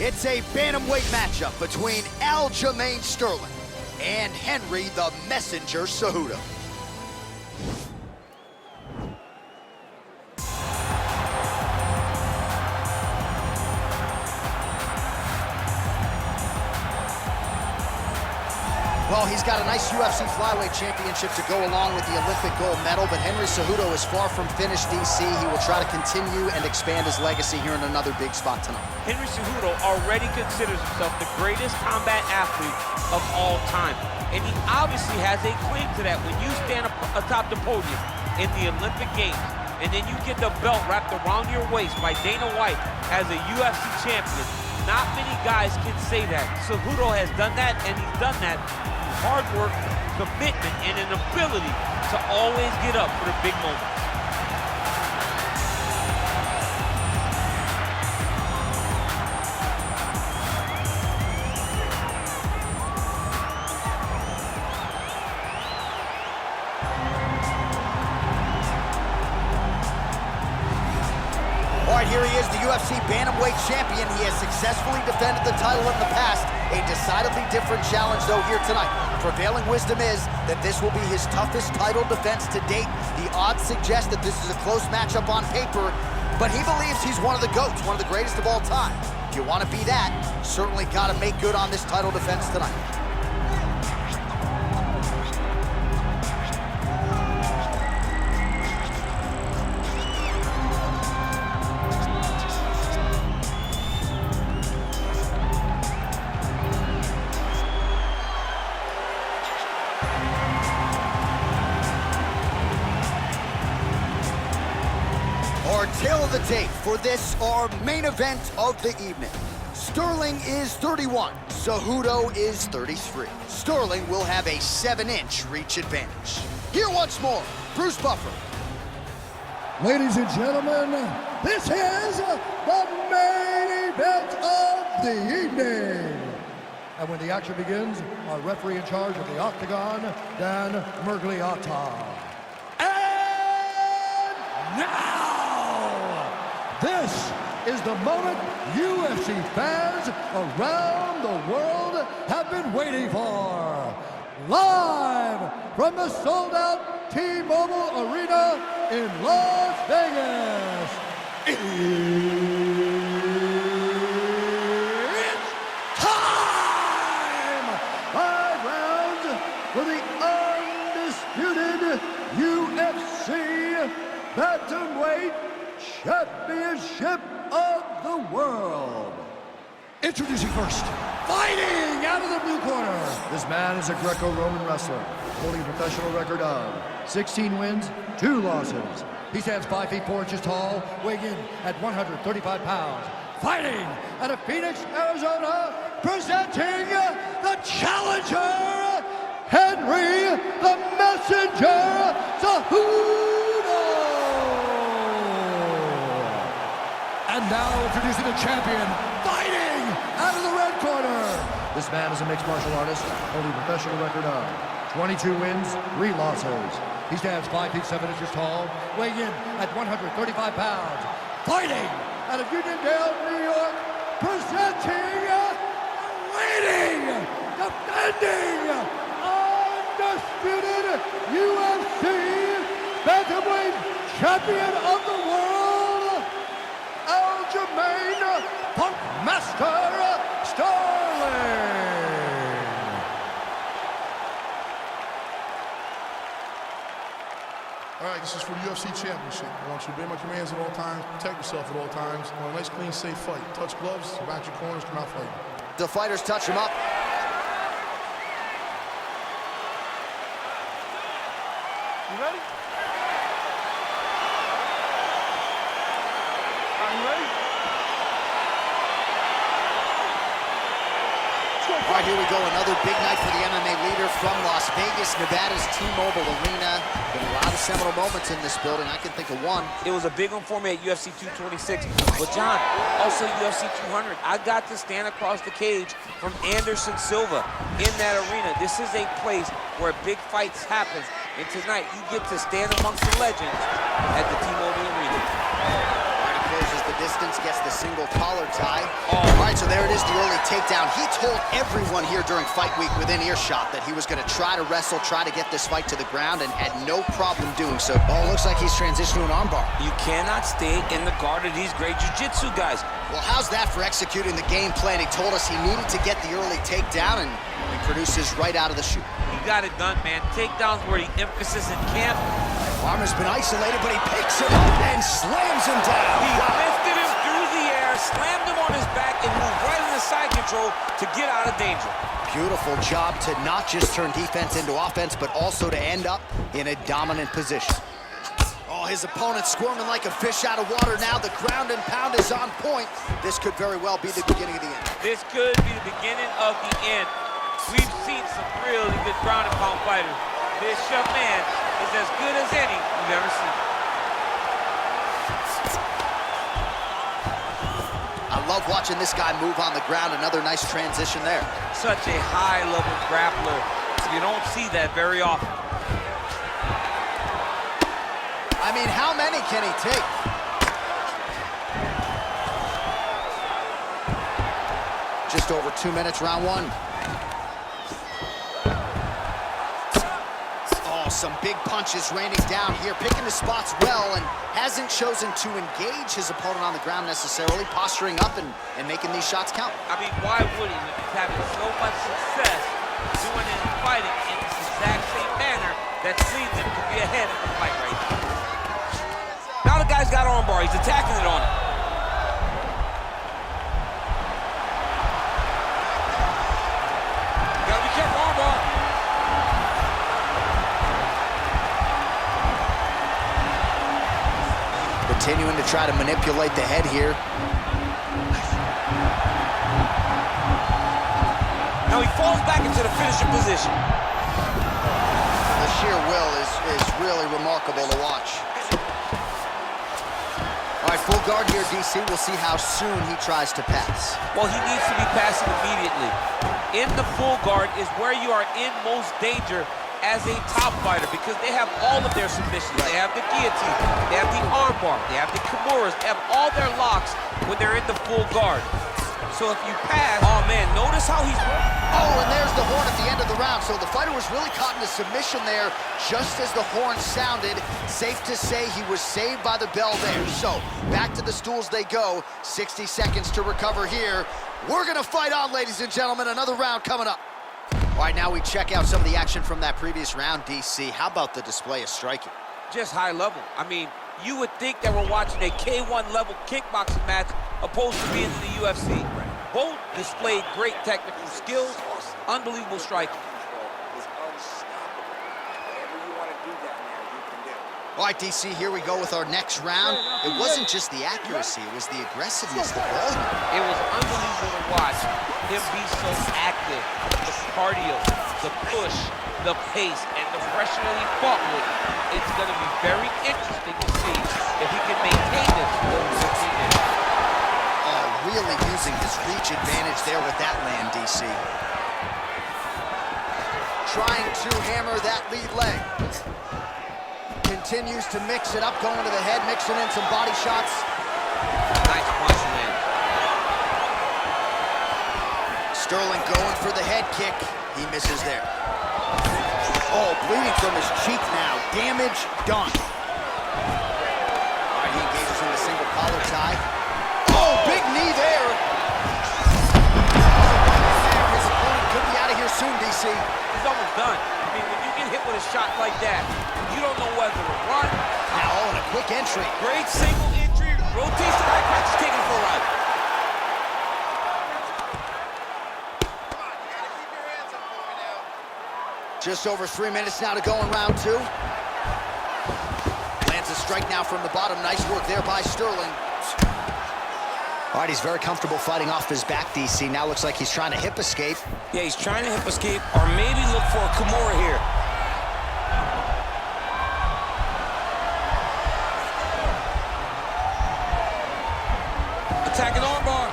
It's a bantamweight matchup between Aljamain Sterling and Henry the Messenger Cejudo. Well, he's got a nice UFC flyweight championship to go along with the Olympic gold medal, but Henry Cejudo is far from finished, DC. He will try to continue and expand his legacy here in another big spot tonight. Henry Cejudo already considers himself the greatest combat athlete of all time. And he obviously has a claim to that. When you stand atop the podium in the Olympic Games, and then you get the belt wrapped around your waist by Dana White as a UFC champion, not many guys can say that. Cejudo has done that, and he's done that hard work, commitment, and an ability to always get up for the big moments. All right, here he is, the UFC bantamweight champion. He has successfully defended the title in the past. A decidedly different challenge, though, here tonight. Prevailing wisdom is that this will be his toughest title defense to date. The odds suggest that this is a close matchup on paper, but he believes he's one of the GOATs, one of the greatest of all time. If you want to be that, certainly got to make good on this title defense tonight. Our tale of the tape for this, our main event of the evening. Sterling is 31, Cejudo is 33. Sterling will have a 7-inch reach advantage. Here once more, Bruce Buffer. Ladies and gentlemen, this is the main event of the evening. And when the action begins, our referee in charge of the Octagon, Dan Mergliata. And now! This is the moment UFC fans around the world have been waiting for. Live from the sold-out T-Mobile Arena in Las Vegas. It's time! 5 rounds for the undisputed UFC Bantamweight Championship of the World. Introducing first, fighting out of the blue corner. This man is a Greco-Roman wrestler, holding a professional record of 16 wins, 2 losses. He stands 5 feet 4 inches tall, weighing in at 135 pounds. Fighting out of Phoenix, Arizona, presenting the challenger, Henry the Messenger Cejudo. And now introducing the champion, fighting out of the red corner. This man is a mixed martial artist, holding a professional record of 22 wins, 3 losses. He stands 5 feet 7 inches tall, weighing in at 135 pounds. Fighting out of Uniondale, New York, presenting, leading, defending, undisputed UFC Bantamweight Champion of the World, Aljamain Sterling. All right, this is for the UFC Championship. I want you to obey my commands at all times, protect yourself at all times. I want a nice, clean, safe fight. Touch gloves, back your corners, come out fighting. The fighters touch him up. You ready? Are you ready? All right, here we go. Another big night for the MMA leader from Las Vegas, Nevada's T-Mobile Arena. Been a lot of seminal moments in this building. I can think of one. It was a big one for me at UFC 226. But John, also UFC 200. I got to stand across the cage from Anderson Silva in that arena. This is a place where big fights happen. And tonight, you get to stand amongst the legends at the T-Mobile Arena. All right, he closes the distance, gets the single collar tie. All right, so there it is, the early takedown. He told everyone here during fight week within earshot that he was going to try to wrestle, try to get this fight to the ground, and had no problem doing so. Oh, looks like he's transitioned to an armbar. You cannot stay in the guard of these great jiu-jitsu guys. Well, how's that for executing the game plan? He told us he needed to get the early takedown, and he produces right out of the chute. He got it done, man. Takedowns were the emphasis in camp. Farmer's been isolated, but he picks him up and slams him down. He lifted him through the air, slammed him on his back, and moved right into side control to get out of danger. Beautiful job to not just turn defense into offense, but also to end up in a dominant position. Oh, his opponent squirming like a fish out of water now. The ground and pound is on point. This could very well be the beginning of the end. This could be the beginning of the end. We've seen some really good ground and pound fighters. This young man is as good as any we've ever seen. I love watching this guy move on the ground. Another nice transition there. Such a high-level grappler. You don't see that very often. I mean, how many can he take? Just over 2 minutes, round one. Oh, some big punches raining down here, picking his spots well, and hasn't chosen to engage his opponent on the ground necessarily, posturing up and making these shots count. I mean, why would he if he's having so much success doing it and fighting in this exact same manner that leads him to be ahead of the fight right now? Now the guy's got armbar. He's attacking it on him. You gotta be careful, armbar. Continuing to try to manipulate the head here. Now he falls back into the finishing position. The sheer will is really remarkable to watch. All right, full guard here, DC. We'll see how soon he tries to pass. Well, he needs to be passing immediately. In the full guard is where you are in most danger as a top fighter because they have all of their submissions. They have the guillotine, they have the armbar, they have the kimuras, they have all their locks when they're in the full guard. So if you pass, Oh man, notice how he's... Oh, and there's the horn at the end of the round. So the fighter was really caught in a submission there just as the horn sounded. Safe to say he was saved by the bell there. So back to the stools they go. 60 seconds to recover here. We're gonna fight on, ladies and gentlemen. Another round coming up. All right, now we check out some of the action from that previous round, DC. How about the display of striking? just high level. I mean, you would think that we're watching a K1 level kickboxing match opposed to being in the UFC. Both displayed great technical skills, unbelievable striking. All right, DC, here we go with our next round. It wasn't just the accuracy, it was the aggressiveness, the volume. It was unbelievable to watch him be so active. The cardio, the push, the pace, and the pressure that he fought with. It's going to be very interesting to see if he can maintain this for 15 minutes. Oh, really using his reach advantage there with that land, DC. Trying to hammer that lead leg. Continues to mix it up, going to the head, mixing in some body shots. Nice punch, man. Sterling going for the head kick. He misses there. Oh, bleeding from his cheek now. Damage done. All right, he engages in a single collar tie. Oh, big knee there. His opponent could be out of here soon, DC. He's almost done. I mean, when you get hit with a shot like that, you don't know whether to run. Now, oh, and a quick entry. Great single entry, rotates the right punch, taking it for a ride. Just over 3 minutes now to go in round two. Lands a strike now from the bottom. Nice work there by Sterling. All right, he's very comfortable fighting off his back, DC. Now looks like he's trying to hip escape. Yeah, he's trying to hip escape or maybe look for a Kimura here. Attacking armbar.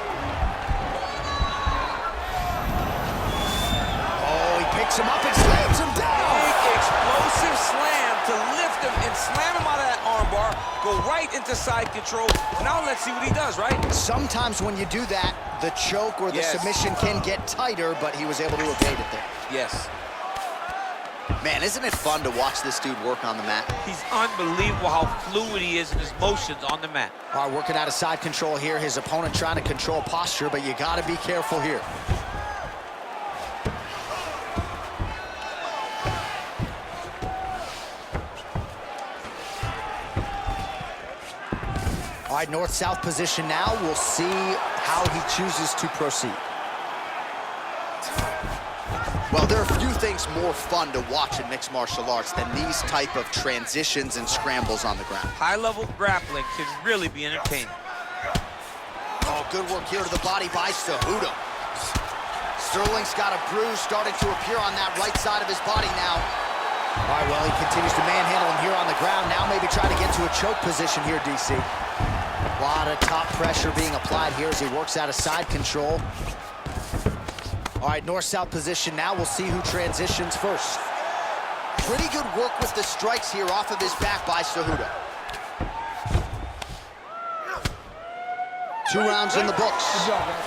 Oh, he picks him up and slams him down. Big explosive slam to lift him and slam him out of that armbar. go right into side control. Now let's see what he does, right? Sometimes when you do that, the choke or the submission can get tighter, but he was able to evade it there. Yes. Man, isn't it fun to watch this dude work on the mat? He's unbelievable how fluid he is in his motions on the mat. All right, working out of side control here. His opponent trying to control posture, but you got to be careful here. All right, north-south position now. We'll see how he chooses to proceed. Well, there are few things more fun to watch in mixed martial arts than these type of transitions and scrambles on the ground. High-level grappling can really be entertaining. Oh, good work here to the body by Cejudo. Sterling's got a bruise starting to appear on that right side of his body now. All right, well, he continues to manhandle him here on the ground. Now maybe try to get to a choke position here, DC. A lot of top pressure being applied here as he works out of side control. All right, north-south position now. We'll see who transitions first. Pretty good work with the strikes here off of his back by Cejudo. 2 rounds in the books. Good job, guys.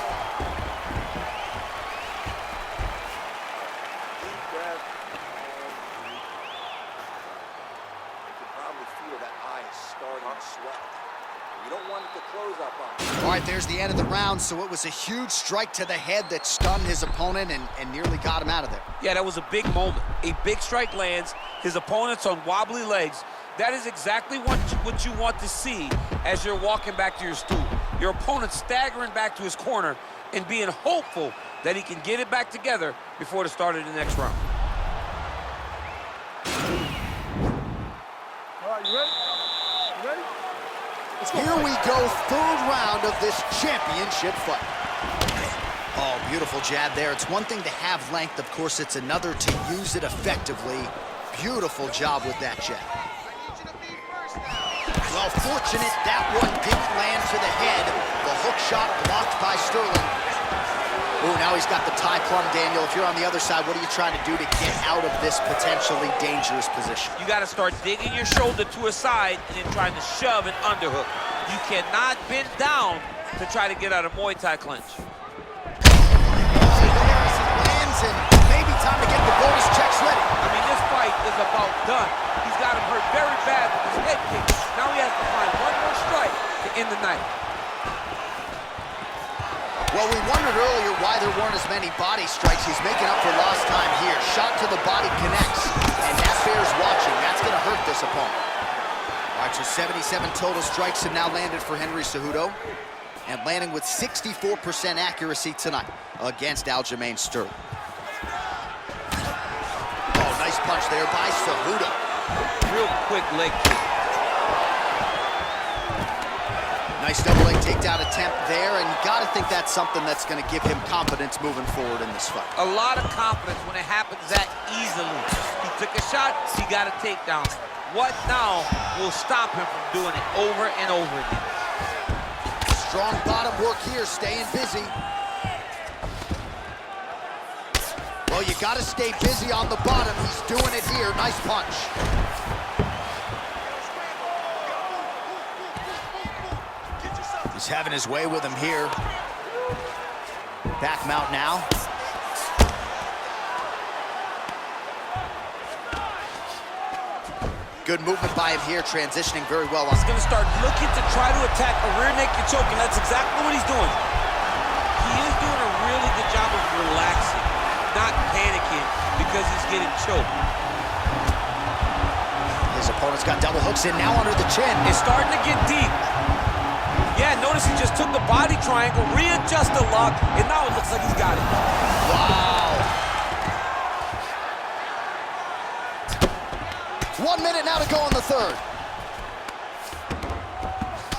All right, there's the end of the round, so it was a huge strike to the head that stunned his opponent and nearly got him out of there. Yeah, that was a big moment. A big strike lands, his opponent's on wobbly legs. That is exactly what you want to see as you're walking back to your stool. Your opponent staggering back to his corner and being hopeful that he can get it back together before the start of the next round. All right, you ready? You ready? Here we go, 3rd round of this championship fight. Oh, beautiful jab there. It's one thing to have length, of course, it's another to use it effectively. Beautiful job with that jab. Well, fortunate that one didn't land to the head. The hook shot blocked by Sterling. Ooh, now he's got the tie plum, Daniel. If you're on the other side, what are you trying to do to get out of this potentially dangerous position? You got to start digging your shoulder to a side and then trying to shove an underhook. You cannot bend down to try to get out of Muay Thai clinch. Lands, and maybe time to get the bonus checks ready. I mean, this fight is about done. He's got him hurt very bad with his head kick. Now he has to find one more strike to end the night. Well, we wondered earlier why there weren't as many body strikes. He's making up for lost time here. Shot to the body connects, and that bears watching. That's going to hurt this opponent. All right, so 77 total strikes have now landed for Henry Cejudo, and landing with 64% accuracy tonight against Aljamain Sterling. Oh, nice punch there by Cejudo. Real quick leg kick. Nice double leg takedown attempt there, and you gotta think that's something that's gonna give him confidence moving forward in this fight. A lot of confidence when it happens that easily. He took a shot, he got a takedown. What now will stop him from doing it over and over again? Strong bottom work here, staying busy. Well, you gotta stay busy on the bottom. He's doing it here. Nice punch. He's having his way with him here. Back him out now. Good movement by him here, transitioning very well. He's going to start looking to try to attack a rear naked choke, and that's exactly what he's doing. He is doing a really good job of relaxing, not panicking because he's getting choked. His opponent's got double hooks in now under the chin. It's starting to get deep. Yeah, notice he just took the body triangle, readjusted the lock, and now it looks like he's got it. Wow. 1 minute now to go in the 3rd.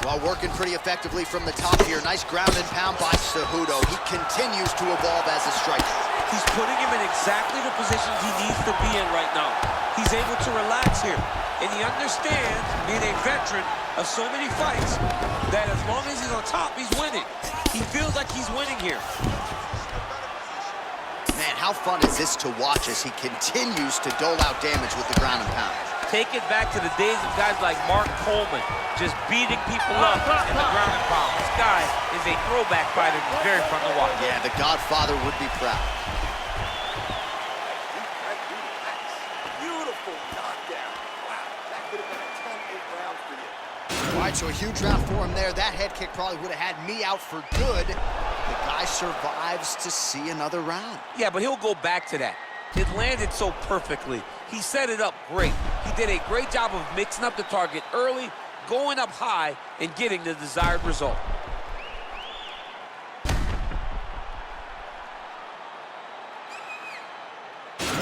Well, working pretty effectively from the top here. Nice ground and pound by Cejudo. He continues to evolve as a striker. He's putting him in exactly the positions he needs to be in right now. He's able to relax here, and he understands, being a veteran of so many fights, that as long as he's on top, he's winning. He feels like he's winning here. Man, how fun is this to watch as he continues to dole out damage with the ground and pound? Take it back to the days of guys like Mark Coleman, just beating people up in the ground and pound. This guy is a throwback fighter. It's very fun to watch. Yeah, the Godfather would be proud. Beautiful knockdown. Wow, that could have been a 10-8 round for you. All right, so a huge round for him there. That head kick probably would have had me out for good. The guy survives to see another round. Yeah, but he'll go back to that. It landed so perfectly. He set it up great. He did a great job of mixing up the target early, going up high, and getting the desired result.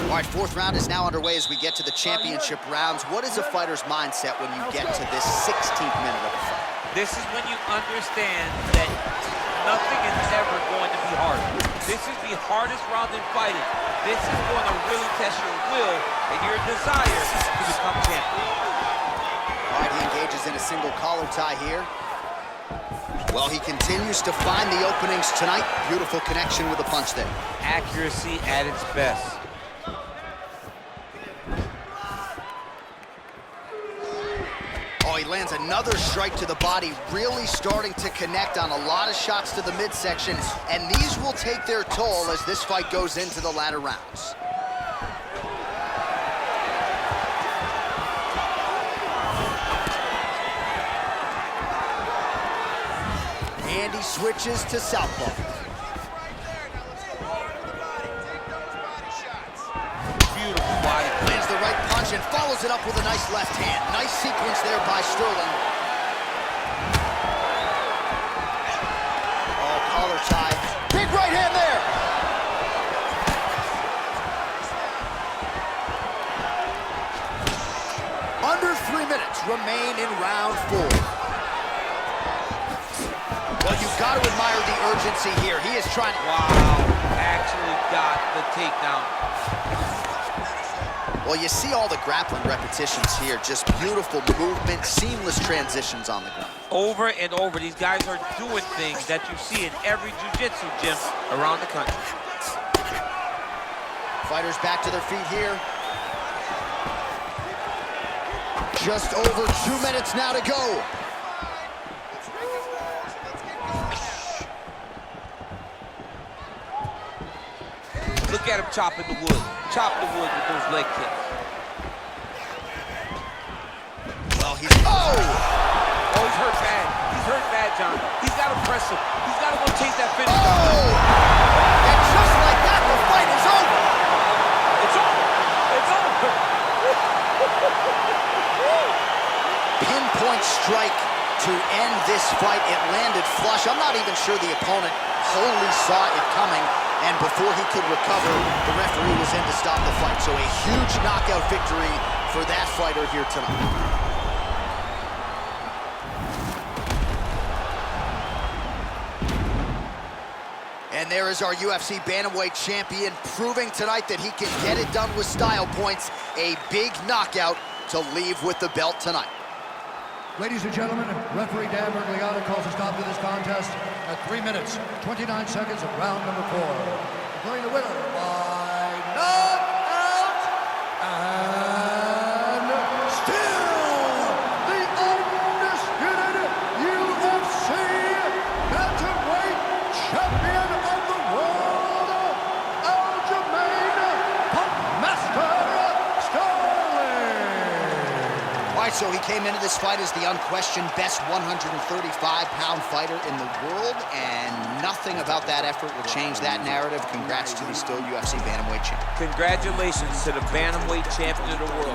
All right, fourth round is now underway as we get to the championship rounds. What is a fighter's mindset when you get to this 16th minute of a fight? This is when you understand that nothing is ever going to be hard. This is the hardest round in fighting. This is going to really test your will and your desire to become champion. All right, he engages in a single collar tie here. Well, he continues to find the openings tonight. Beautiful connection with a punch there. Accuracy at its best. Oh, he lands another strike to the body, really starting to connect on a lot of shots to the midsection, and these will take their toll as this fight goes into the latter rounds. And he switches to southpaw. Beautiful body. Lands the right punch and follows it up with a nice left hand. Nice sequence there by Sterling. Oh, collar tie. Big right hand there. Under 3 minutes remain in round 4. Well, you've got to admire the urgency here. He is trying to... Wow, actually got the takedown. Well, you see all the grappling repetitions here. Just beautiful movement, seamless transitions on the ground. Over and over, these guys are doing things that you see in every jiu-jitsu gym around the country. Fighters back to their feet here. Just over 2 minutes now to go. Look at him chopping the wood. Chop the wood with those leg kicks. Well, he's... Oh! Oh, he's hurt bad. He's hurt bad, John. He's got to press him. He's got to go chase that finish. Oh! And just like that, the fight is over. It's over. It's over. Pinpoint strike to end this fight. It landed flush. I'm not even sure the opponent wholly saw it coming. And before he could recover, the referee was in to stop the fight. So a huge knockout victory for that fighter here tonight. And there is our UFC Bantamweight champion, proving tonight that he can get it done with style points. A big knockout to leave with the belt tonight. Ladies and gentlemen, referee Dan Bergliano calls a stop to this contest at 3 minutes, 29 seconds of round number 4. Declaring the winner by knockout, and still the undisputed UFC Bantamweight champion of the world, Aljamain Sterling. All right, so he came into this fight as the unquestioned best 135-pound fighter in the world, and nothing about that effort will change that narrative. Congrats to the still UFC Bantamweight champion. Congratulations to the Bantamweight champion of the world.